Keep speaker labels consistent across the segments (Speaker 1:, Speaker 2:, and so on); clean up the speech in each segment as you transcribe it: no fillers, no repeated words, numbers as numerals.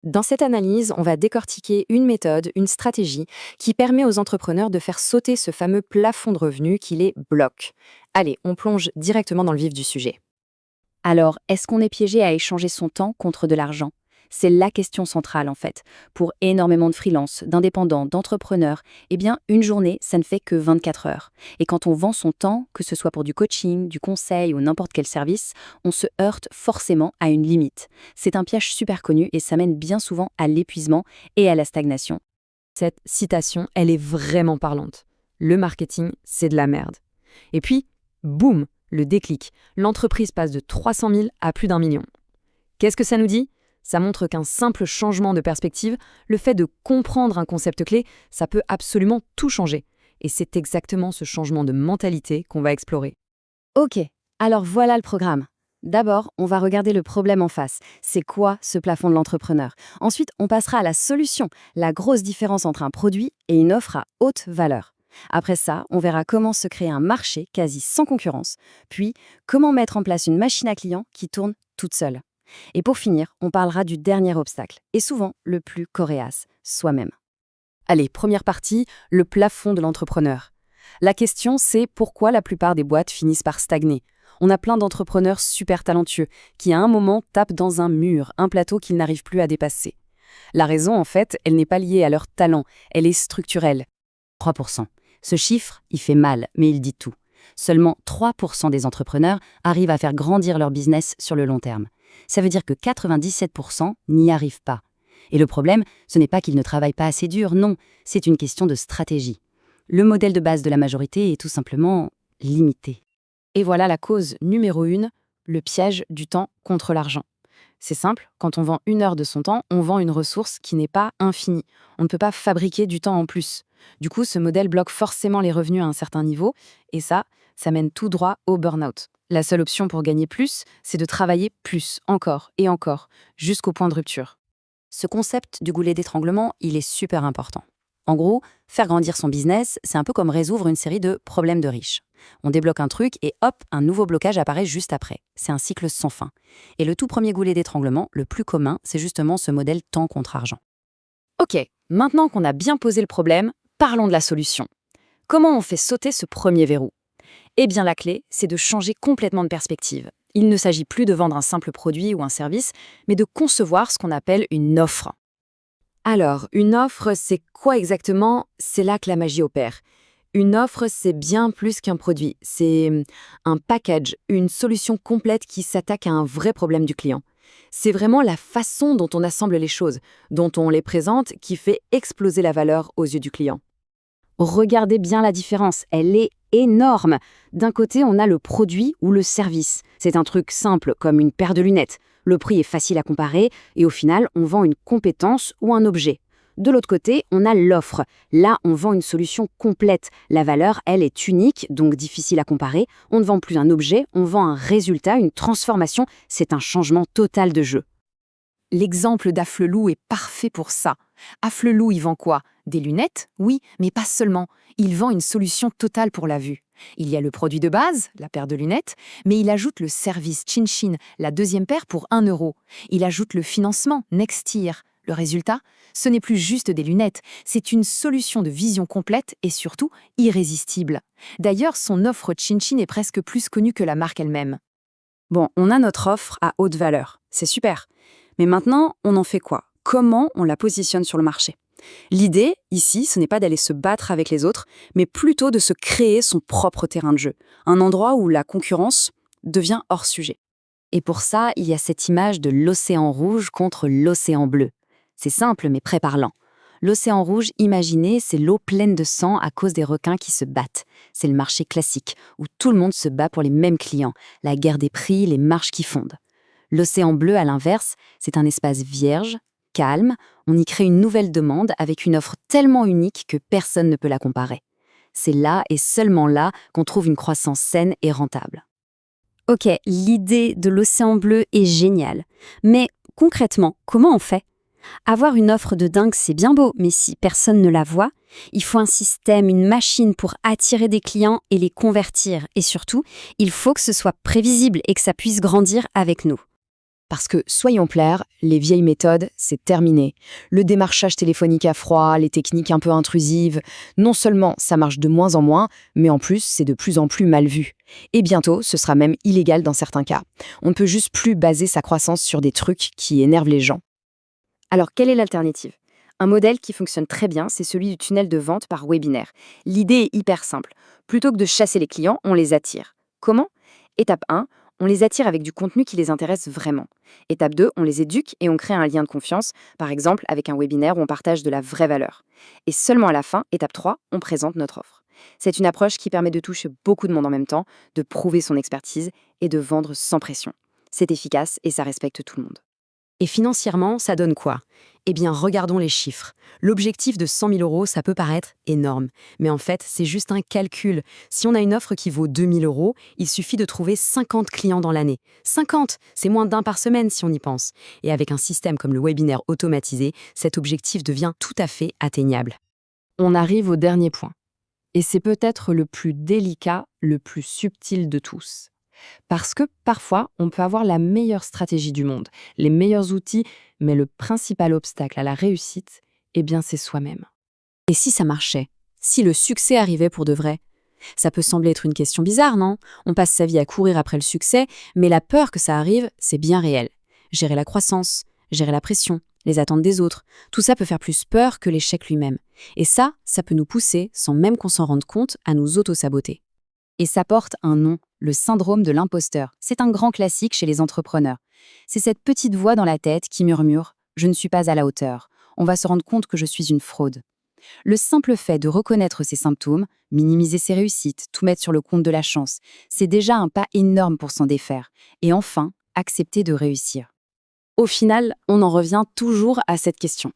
Speaker 1: Dans cette analyse, on va décortiquer une méthode, une stratégie qui permet aux entrepreneurs de faire sauter ce fameux plafond de revenus qui les bloque. Allez, on plonge directement dans le vif du sujet.
Speaker 2: Alors, est-ce qu'on est piégé à échanger son temps contre de l'argent? C'est la question centrale en fait. Pour énormément de freelances, d'indépendants, d'entrepreneurs, eh bien, une journée, ça ne fait que 24 heures. Et quand on vend son temps, que ce soit pour du coaching, du conseil ou n'importe quel service, on se heurte forcément à une limite. C'est un piège super connu et ça mène bien souvent à l'épuisement et à la stagnation.
Speaker 1: Cette citation, elle est vraiment parlante. Le marketing, c'est de la merde. Et puis, boum, le déclic. L'entreprise passe de 300 000 à plus d'1 million. Qu'est-ce que ça nous dit? Ça montre qu'un simple changement de perspective, le fait de comprendre un concept clé, ça peut absolument tout changer. Et c'est exactement ce changement de mentalité qu'on va explorer.
Speaker 2: Ok, alors voilà le programme. D'abord, on va regarder le problème en face. C'est quoi ce plafond de l'entrepreneur? Ensuite, on passera à la solution, la grosse différence entre un produit et une offre à haute valeur. Après ça, on verra comment se créer un marché quasi sans concurrence, puis comment mettre en place une machine à clients qui tourne toute seule. Et pour finir, on parlera du dernier obstacle, et souvent le plus coriace, soi-même.
Speaker 1: Allez, première partie, le plafond de l'entrepreneur. La question, c'est pourquoi la plupart des boîtes finissent par stagner. On a plein d'entrepreneurs super talentueux qui, à un moment, tapent dans un mur, un plateau qu'ils n'arrivent plus à dépasser. La raison, en fait, elle n'est pas liée à leur talent, elle est structurelle.
Speaker 2: 3%. Ce chiffre, il fait mal, mais il dit tout. Seulement 3% des entrepreneurs arrivent à faire grandir leur business sur le long terme. Ça veut dire que 97% n'y arrivent pas. Et le problème, ce n'est pas qu'ils ne travaillent pas assez dur, non, c'est une question de stratégie. Le modèle de base de la majorité est tout simplement limité.
Speaker 1: Et voilà la cause numéro 1, le piège du temps contre l'argent. C'est simple, quand on vend 1 heure de son temps, on vend une ressource qui n'est pas infinie. On ne peut pas fabriquer du temps en plus. Du coup, ce modèle bloque forcément les revenus à un certain niveau, et ça mène tout droit au burn-out. La seule option pour gagner plus, c'est de travailler plus, encore et encore, jusqu'au point de rupture.
Speaker 2: Ce concept du goulet d'étranglement, il est super important. En gros, faire grandir son business, c'est un peu comme résoudre une série de problèmes de riches. On débloque un truc et hop, un nouveau blocage apparaît juste après. C'est un cycle sans fin. Et le tout premier goulet d'étranglement, le plus commun, c'est justement ce modèle temps contre argent.
Speaker 1: Ok, maintenant qu'on a bien posé le problème, parlons de la solution. Comment on fait sauter ce premier verrou? Eh bien, la clé, c'est de changer complètement de perspective. Il ne s'agit plus de vendre un simple produit ou un service, mais de concevoir ce qu'on appelle une offre. Alors, une offre, c'est quoi exactement? C'est là que la magie opère. Une offre, c'est bien plus qu'un produit. C'est un package, une solution complète qui s'attaque à un vrai problème du client. C'est vraiment la façon dont on assemble les choses, dont on les présente, qui fait exploser la valeur aux yeux du client.
Speaker 2: Regardez bien la différence, elle est énorme. D'un côté, on a le produit ou le service. C'est un truc simple, comme une paire de lunettes. Le prix est facile à comparer et au final, on vend une compétence ou un objet. De l'autre côté, on a l'offre. Là, on vend une solution complète. La valeur, elle, est unique, donc difficile à comparer. On ne vend plus un objet, on vend un résultat, une transformation. C'est un changement total de jeu.
Speaker 1: L'exemple d'Afflelou est parfait pour ça. Afflelou, il vend quoi? Des lunettes? Oui, mais pas seulement. Il vend une solution totale pour la vue. Il y a le produit de base, la paire de lunettes, mais il ajoute le service Chin-Chin, la deuxième paire pour 1 euro. Il ajoute le financement Nextear. Le résultat, ce n'est plus juste des lunettes, c'est une solution de vision complète et surtout irrésistible. D'ailleurs, son offre Chin-Chin est presque plus connue que la marque elle-même.
Speaker 2: Bon, on a notre offre à haute valeur. C'est super. Mais maintenant, on en fait quoi? Comment on la positionne sur le marché? L'idée, ici, ce n'est pas d'aller se battre avec les autres, mais plutôt de se créer son propre terrain de jeu. Un endroit où la concurrence devient hors sujet. Et pour ça, il y a cette image de l'océan rouge contre l'océan bleu. C'est simple, mais très parlant. L'océan rouge, imaginez, c'est l'eau pleine de sang à cause des requins qui se battent. C'est le marché classique, où tout le monde se bat pour les mêmes clients, la guerre des prix, les marges qui fondent. L'océan bleu, à l'inverse, c'est un espace vierge, calme, on y crée une nouvelle demande avec une offre tellement unique que personne ne peut la comparer. C'est là et seulement là qu'on trouve une croissance saine et rentable. Ok, l'idée de l'océan bleu est géniale. Mais concrètement, comment on fait? Avoir une offre de dingue, c'est bien beau, mais si personne ne la voit, il faut un système, une machine pour attirer des clients et les convertir. Et surtout, il faut que ce soit prévisible et que ça puisse grandir avec nous.
Speaker 1: Parce que, soyons clairs, les vieilles méthodes, c'est terminé. Le démarchage téléphonique à froid, les techniques un peu intrusives, non seulement ça marche de moins en moins, mais en plus, c'est de plus en plus mal vu. Et bientôt, ce sera même illégal dans certains cas. On ne peut juste plus baser sa croissance sur des trucs qui énervent les gens.
Speaker 2: Alors, quelle est l'alternative? Un modèle qui fonctionne très bien, c'est celui du tunnel de vente par webinaire. L'idée est hyper simple. Plutôt que de chasser les clients, on les attire. Comment? Étape 1, on les attire avec du contenu qui les intéresse vraiment. Étape 2, on les éduque et on crée un lien de confiance, par exemple avec un webinaire où on partage de la vraie valeur. Et seulement à la fin, étape 3, on présente notre offre. C'est une approche qui permet de toucher beaucoup de monde en même temps, de prouver son expertise et de vendre sans pression. C'est efficace et ça respecte tout le monde.
Speaker 3: Et financièrement, ça donne quoi? Eh bien, regardons les chiffres. L'objectif de 100 000 €, ça peut paraître énorme. Mais en fait, c'est juste un calcul. Si on a une offre qui vaut 2 000 €, il suffit de trouver 50 clients dans l'année. 50, c'est moins d'un par semaine si on y pense. Et avec un système comme le webinaire automatisé, cet objectif devient tout à fait atteignable.
Speaker 1: On arrive au dernier point. Et c'est peut-être le plus délicat, le plus subtil de tous. Parce que parfois, on peut avoir la meilleure stratégie du monde, les meilleurs outils, mais le principal obstacle à la réussite, eh bien, c'est soi-même.
Speaker 3: Et si ça marchait? Si le succès arrivait pour de vrai? Ça peut sembler être une question bizarre, non? On passe sa vie à courir après le succès, mais la peur que ça arrive, c'est bien réel. Gérer la croissance, gérer la pression, les attentes des autres, tout ça peut faire plus peur que l'échec lui-même. Et ça peut nous pousser, sans même qu'on s'en rende compte, à nous auto-saboter.
Speaker 1: Et ça porte un nom, le syndrome de l'imposteur. C'est un grand classique chez les entrepreneurs. C'est cette petite voix dans la tête qui murmure « Je ne suis pas à la hauteur. On va se rendre compte que je suis une fraude ». Le simple fait de reconnaître ces symptômes, minimiser ses réussites, tout mettre sur le compte de la chance, c'est déjà un pas énorme pour s'en défaire. Et enfin, accepter de réussir.
Speaker 2: Au final, on en revient toujours à cette question.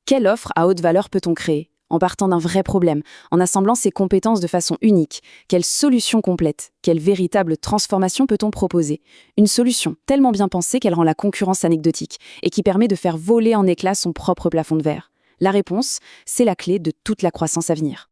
Speaker 2: Quelle offre à haute valeur peut-on créer? En partant d'un vrai problème, en assemblant ses compétences de façon unique. Quelle solution complète? Quelle véritable transformation peut-on proposer? Une solution tellement bien pensée qu'elle rend la concurrence anecdotique et qui permet de faire voler en éclats son propre plafond de verre. La réponse, c'est la clé de toute la croissance à venir.